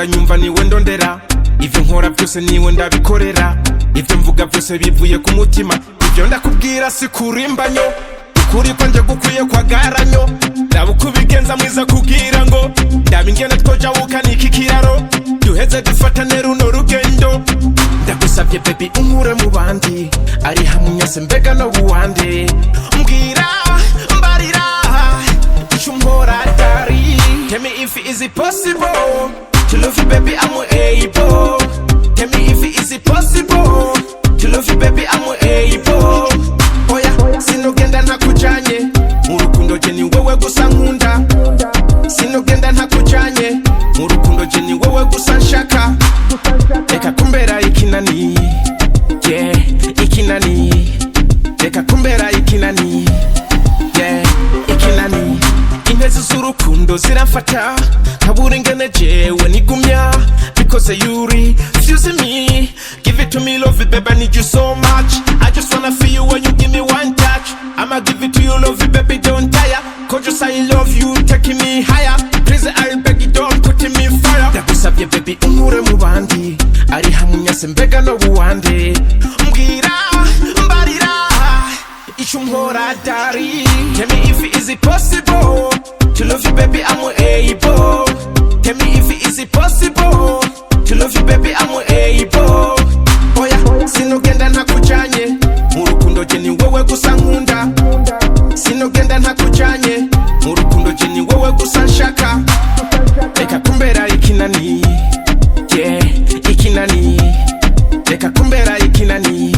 uranyumva niwe ndondera, ivyo nkora byose niwe ndabikorera, ivyo mvuga byose bivuye ku mutima, ivyo ndakubwira si kurimbanyo, ukuri kwanje gukwiye kwa garanyo, ndaba uko ubigenza mwiza kugira ngo ndaba ingene twojabuka niki kiraro, duheze dufatane runo rugendo. Ndagusabye baby unkure mu bandi, ari hamwe nyase mbega no buwande, mbwira mbarira ico unkora dari. Tell me if it is possible to love you baby, I'm able. Tell me if it is possible to love you baby, I'm able. Oya sinogenda ntakujanye mu rukundo je ni wewe gusa nkunda, sinogenda ntakujanye mu rukundo je ni wewe gusa nshaka. Reka kumbera ikinani, yeah, ikinani. Reka kumbera ikinani, yeah, ikinani. Intezi z'urukundo ziramfata nkabura ingene jewe nigumya, because you refuse me. Give it to me, love it baby, I need you so much. I just wanna feel you when you give me one touch. I'ma give it to you, love it baby, don't tire. Cause I love you, taking me higher. Please I beg you, don't put me fire. Ndagusabye baby unkure mu bandi, ari hamwe nyase mbega no buwande, mbwira mbarira ico unkora dari. Tell me if it is possible to love you baby, I'm able. Tell me if it is possible to love you baby, I'm able. Oya sinogenda ntakujanye mu rukundo je ni wewe gusa nkunda, sinogenda ntakujanye mu rukundo je ni wewe gusa nshaka. Reka kumbera ikinani, yeah, ikinani. Reka kumbera ikinani,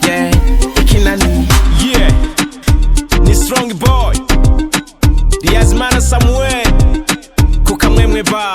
yeah, ikinani. Yeah, ni strong boy Diazmana Samuel kukamwemwe ba